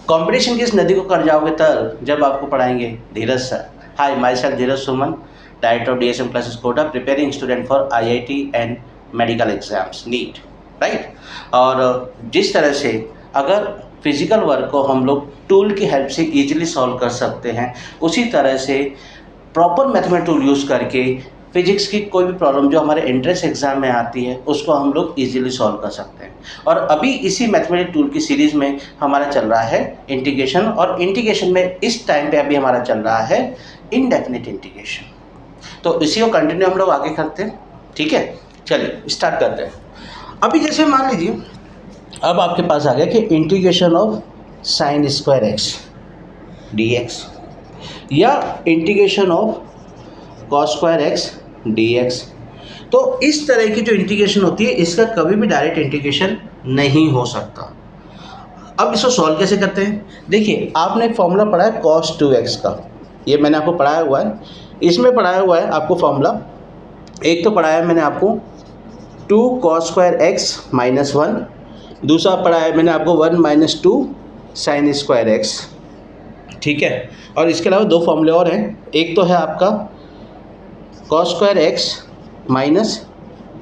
Competition की इस नदी को कर जाओगे तर जब आपको पढ़ाएंगे Dheeraj sir. Hi, myself Dheeraj Suman, director of DSM classes Kota, preparing student for IIT and medical exams NEET, right. और जिस तरह से अगर फिजिकल वर्क को हम लोग टूल की हेल्प से इजीली सॉल्व कर सकते हैं, उसी तरह से प्रॉपर मैथमेटिक टूल यूज़ करके फिजिक्स की कोई भी प्रॉब्लम जो हमारे एंट्रेंस एग्जाम में आती है उसको हम लोग इजीली सॉल्व कर सकते हैं। और अभी इसी मैथमेटिक टूल की सीरीज़ में हमारा चल रहा है इंटीग्रेशन, और इंटीग्रेशन में इस टाइम पे अभी हमारा चल रहा है इनडेफिनिट इंटीग्रेशन। तो इसी को कंटिन्यू हम लोग आगे करते हैं, ठीक है। चलिए स्टार्ट करते हैं। अभी जैसे मान लीजिए अब आपके पास आ गया कि integration of sine square x dx या integration of cos square x dx। तो इस तरह की जो इंटीग्रेशन होती है इसका कभी भी डायरेक्ट इंटीग्रेशन नहीं हो सकता। अब इसको सॉल्व कैसे करते हैं? देखिए, आपने एक फॉर्मूला पढ़ा है cos 2x का, ये मैंने आपको पढ़ाया हुआ है। इसमें पढ़ाया हुआ है आपको फॉर्मूला, एक तो पढ़ाया है मैंने आपको 2 cos स्क्वायर x माइनस 1, दूसरा पढ़ा है मैंने आपको 1 माइनस 2 साइन स्क्वायर एक्स, ठीक है। और इसके अलावा दो फॉर्मूले और हैं, एक तो है आपका cos square x minus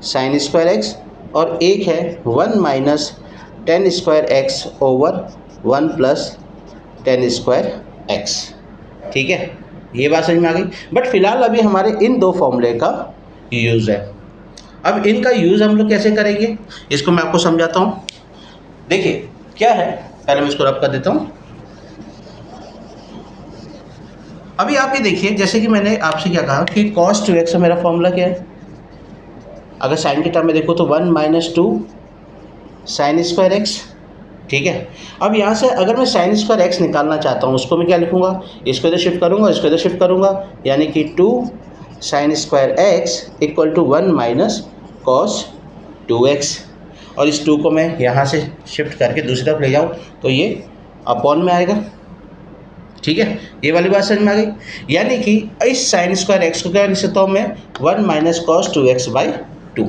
sign square x, और एक है 1 minus ten square x over 1 plus ten square x, ठीक है। ये बात समझ में आ गई। बट फिलहाल अभी हमारे इन दो फॉर्मूले का यूज़ है। अब इनका यूज़ हम लोग कैसे करेंगे इसको मैं आपको समझाता हूँ। देखिए क्या है, पहले मैं इसको रब कर देता हूँ। अभी आप ये देखिए, जैसे कि मैंने आपसे क्या कहा कि cos 2x का मेरा फॉर्मूला क्या है, अगर साइन के टर्म में देखो तो 1 माइनस 2 साइन स्क्वायर एक्स, ठीक है। अब यहाँ से अगर मैं साइन स्क्वायर एक्स निकालना चाहता हूँ उसको मैं क्या लिखूँगा, इसको इधर शिफ्ट करूँगा, इसको इधर शिफ्ट करूँगा, यानी कि 2 sine square X equal to 1 minus cos 2x। और इस 2 को मैं यहाँ से शिफ्ट करके दूसरी तरफ ले जाऊँ तो ये अपॉन में आएगा, ठीक है। ये वाली बात समझ में आ गई। यानी कि इस साइन स्क्वायर एक्स को क्या लिख सकता हूँ मैं, 1 माइनस कॉस 2x बाई 2,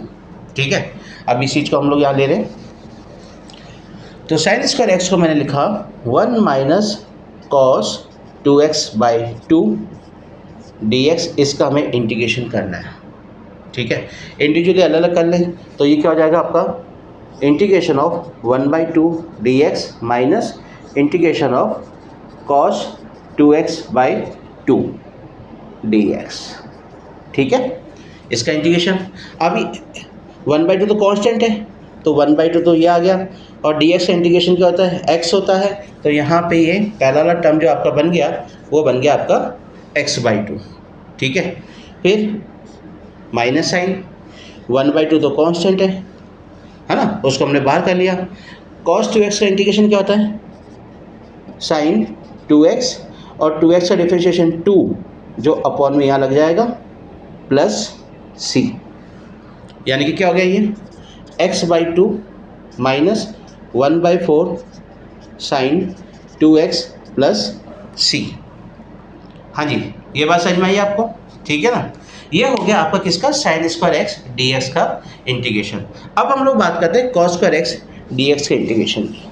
ठीक है। अब इस चीज़ को हम लोग यहाँ ले रहे हैं, तो साइन स्क्वायर एक्स को मैंने लिखा 1 minus cos 2x by 2 dx। इसका हमें इंटीग्रेशन करना है, ठीक है। इंडिविजुअली अलग अलग कर लें तो ये क्या हो जाएगा आपका integration of 1/2 dx minus integration of cos 2x by 2 dx, ठीक है। इसका इंटीग्रेशन अभी 1/2 तो कांस्टेंट है, तो 1/2 तो ये आ गया, और dx का इंटीग्रेशन क्या होता है, x होता है। तो यहाँ पे ये पहला वाला टर्म जो आपका बन गया वो बन गया आपका x/2, ठीक है। फिर माइनस साइन 1/2 तो कांस्टेंट है ना, उसको हमने बाहर कर लिया। cos 2x का इंटीग्रेशन क्या होता है, साइन 2x, और 2x का डिफरेंशिएशन 2 जो अपॉन में यहाँ लग जाएगा प्लस c, यानी कि क्या हो गया ये x/2 minus 1/4 sign 2x plus c। हाँ जी, ये बात समझ में आई आपको, ठीक है ना। ये हो गया आपका किसका, साइन स्क्वायर एक्स dx का इंटीग्रेशन। अब हम लोग बात करते हैं cos स्क्वायर एक्स dx के इंटीग्रेशन की।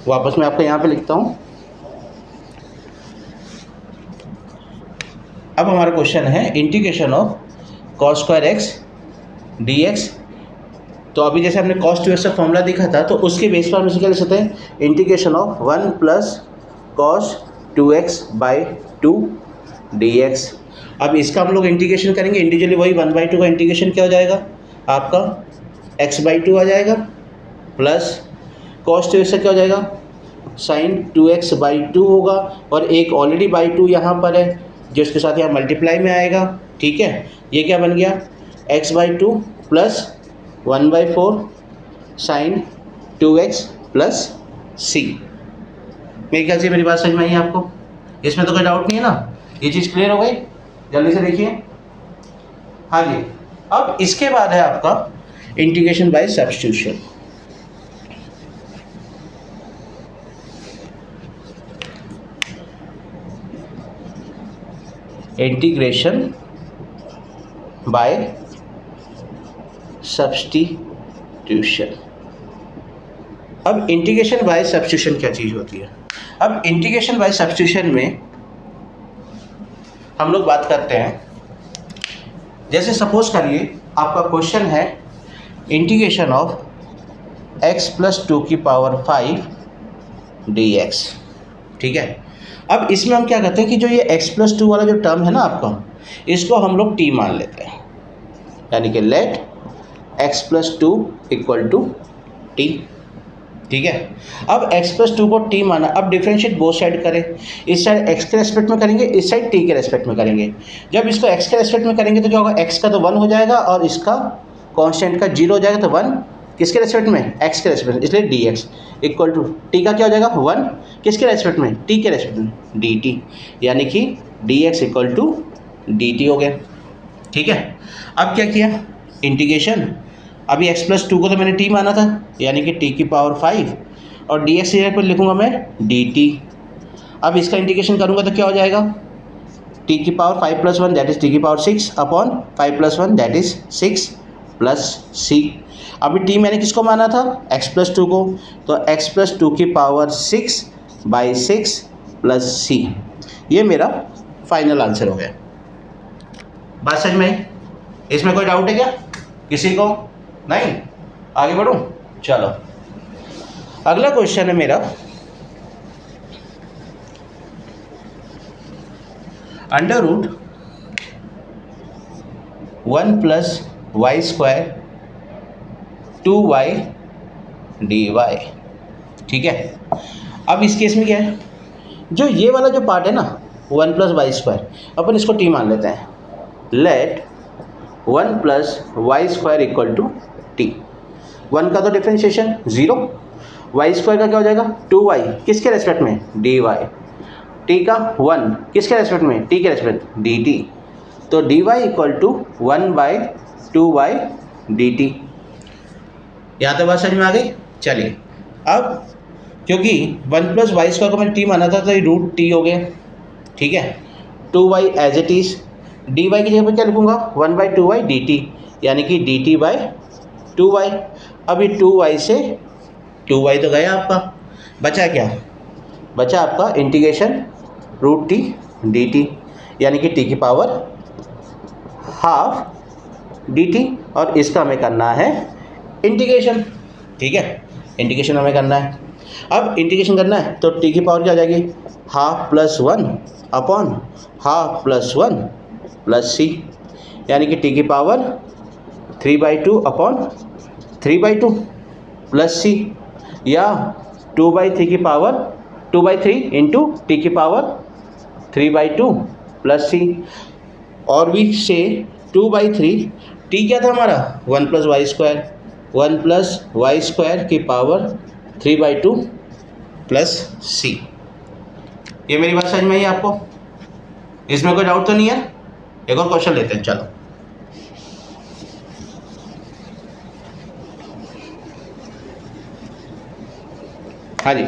वापस मैं आपको यहाँ पे लिखता हूँ। अब हमारा क्वेश्चन है integration of cos square x dx। तो अभी जैसे हमने cos 2x का फॉर्मूला देखा था, तो उसके बेस पर हम इसे क्या लिख सकते हैं, integration of 1 plus cos 2x by 2 dx। अब इसका हम लोग इंटीग्रेशन करेंगे इंडिविजुअली, वही 1/2 का इंटीग्रेशन क्या हो जाएगा आपका x/2 आ जाएगा, प्लस cos 2x से क्या हो जाएगा साइन 2x/2 होगा, और एक ऑलरेडी बाई 2 यहाँ पर है जो इसके साथ यहाँ मल्टीप्लाई में आएगा, ठीक है। ये क्या बन गया x/2 plus 1/4 sign 2x plus c। मेरे ख्याल से मेरी बात समझ में आई आपको, इसमें तो कोई डाउट नहीं है ना, ये चीज़ क्लियर हो गई। जल्दी से देखिए। हाँ जी, अब इसके बाद है आपका integration by substitution. Integration by substitution, अब इंटीग्रेशन बाय सब्स्टिट्यूशन क्या चीज़ होती है? अब इंटीग्रेशन बाय सब्स्टिट्यूशन में हम लोग बात करते हैं, जैसे सपोज करिए आपका क्वेश्चन है इंटीग्रेशन ऑफ x + 2 की पावर 5 dx, ठीक है। अब इसमें हम क्या करते हैं कि जो ये x + 2 वाला जो टर्म है ना आपका, इसको हम लोग t मान लेते हैं, यानी कि लेट x + 2 = t, ठीक है। अब x + 2 को t माना, अब डिफरेंशिएट बोथ साइड करें, इस साइड x के रेस्पेक्ट में करेंगे, इस साइड t के रेस्पेक्ट में करेंगे। जब इसको x के रेस्पेक्ट में करेंगे तो क्या होगा, x का तो 1 हो जाएगा और इसका कांस्टेंट का 0 हो जाएगा, तो 1 किसके रेस्पेक्ट में, x के रेस्पेक्ट में, इसलिए dx = t का क्या हो जाएगा 1 किसके रेस्पेक्ट में, t के रेस्पेक्ट में, dt, यानी कि dx = dt हो गया, ठीक है। अब क्या किया इंटीग्रेशन, अभी x + 2 को तो मैंने t माना था, यानी कि t की पावर 5 और dx की जगह पर लिखूंगा मैं dt। अब इसका इंटीग्रेशन करूंगा तो क्या हो जाएगा, t की पावर 5 + 1 दैट इज t की power 6 upon 5 + 1 that is 6 plus c। अभी t मैंने किसको माना था, x + 2 को, तो x + 2 की पावर 6/6 प्लस c, ये मेरा फाइनल आंसर हो गया। बात समझ में आई? इसमें कोई डाउट है क्या किसी को? नहीं? आगे बढ़ूं? चलो अगला क्वेश्चन है मेरा, √1 + y² 2y dy, ठीक है। अब इस केस में क्या है, जो ये वाला जो पार्ट है ना 1 + y², अपन इसको t मान लेते हैं, लेट 1 + y² = t। 1 का तो डिफरेंशिएशन 0, y² का क्या हो जाएगा 2y किसके रेस्पेक्ट में, dy, t का 1 किसके रेस्पेक्ट में, t के रेस्पेक्ट dt, तो dy = 1/2y dt। यहाँ तो बात समझ में आ गई? चलिए अब क्योंकि 1 + y² को मैंने t माना था तो ये √t हो गया, ठीक है। 2y as it is, dy की जगह पर क्या लिखूंगा 1/2y dt, यानी कि dt/2y। अब ये 2y से 2y तो गया आपका, बचा क्या, बचा आपका इंटीग्रेशन √t dt, यानी कि t की पावर ½ dt, और इसका हमें करना है इंटीग्रेशन, ठीक है। इंटीग्रेशन हमें करना है, अब इंटीग्रेशन करना है तो t की पावर क्या हो जाएगी, ½ + 1 अपॉन ½ + 1 प्लस c, यानी कि t की पावर 3/2 अपॉन 3/2 प्लस c, या 2/3 की पावर 2/3 इंटू t की पावर 3/2 प्लस c, और भी से 2/3, t क्या था हमारा 1 + y², 1 + y² की पावर 3/2 प्लस c। ये मेरी बात समझ में आई आपको? इसमें कोई डाउट तो नहीं है? एक और क्वेश्चन लेते हैं, चलो। हाँ जी,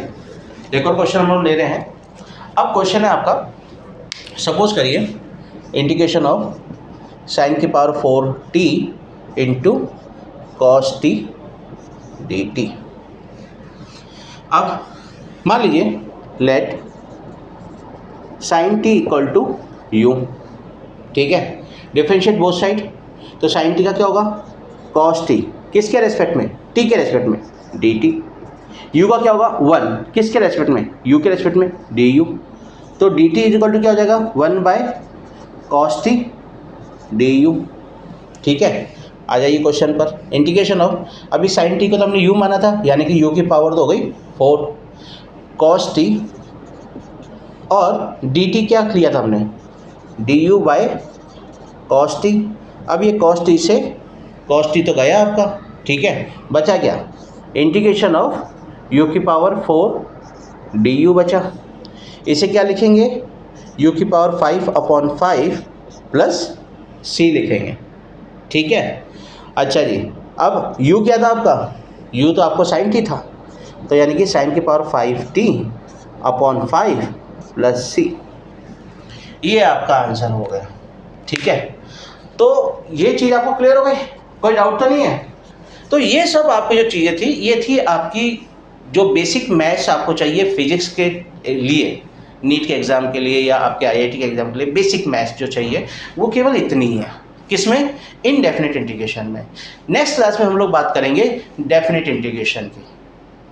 एक और क्वेश्चन हम लोग ले रहे हैं। अब क्वेश्चन है आपका, सपोज करिए इंटीग्रेशन ऑफ sin की power 4t into cos t dt। अब मान लीजिए लेट sin t = u, ठीक है। डिफरेंशिएट बोथ साइड, तो sin t का क्या होगा cos t किसके रेस्पेक्ट में, t के रेस्पेक्ट में dt, u का क्या होगा 1 किसके रेस्पेक्ट में, u के रेस्पेक्ट में du, तो dt = क्या हो जाएगा 1/cos t du, ठीक है। आ जाइए क्वेश्चन पर, इंटीग्रेशन ऑफ, अभी sin t को तो हमने u माना था, यानी कि u की पावर तो हो गई 4 cos t, और dt क्या लिया था हमने du/cos t। अब ये cos t से cos t तो गया आपका, ठीक है, बचा क्या इंटीग्रेशन ऑफ u की पावर 4 du बचा, इसे क्या लिखेंगे u की पावर 5/5 प्लस c लिखेंगे, ठीक है। अच्छा जी, अब u क्या था आपका, u तो आपको sin t था, तो यानी कि sin की पावर 5t/5 प्लस c, ये आपका आंसर हो गया, ठीक है। तो ये चीज़ आपको क्लियर हो गई, कोई डाउट तो नहीं है? तो ये सब आपकी जो चीज़ें थी, ये थी आपकी जो बेसिक मैथ्स आपको चाहिए फिजिक्स के लिए, नीट के एग्ज़ाम के लिए या आपके आईआईटी के एग्ज़ाम के लिए बेसिक मैथ्स जो चाहिए वो केवल इतनी ही है। किसमें? इनडेफिनेट इंटीग्रेशन में। नेक्स्ट क्लास में हम लोग बात करेंगे डेफिनेट इंटीग्रेशन की।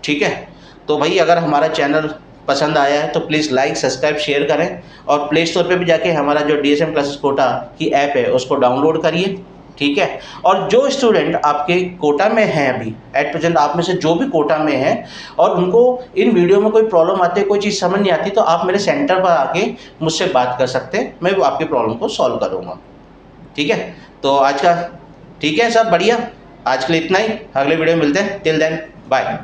ठीक है, तो भाई अगर हमारा चैनल पसंद आया है तो प्लीज़ लाइक सब्सक्राइब शेयर करें, और प्ले स्टोर पे भी जाके हमारा जो DSM क्लासेस कोटा की ऐप है उसको डाउनलोड करिए। ठीक है, और जो स्टूडेंट आपके कोटा में हैं अभी एट प्रेजेंट, आप में से जो भी कोटा में हैं और उनको इन वीडियो में कोई प्रॉब्लम आती है, कोई चीज़ समझ नहीं आती, तो आप मेरे सेंटर पर आके मुझसे बात कर सकते हैं, मैं आपकी प्रॉब्लम को सॉल्व करूँगा। ठीक है, तो आज का ठीक है सब बढ़िया, आज के लिए इतना ही, अगले वीडियो में मिलते हैं। Till then bye.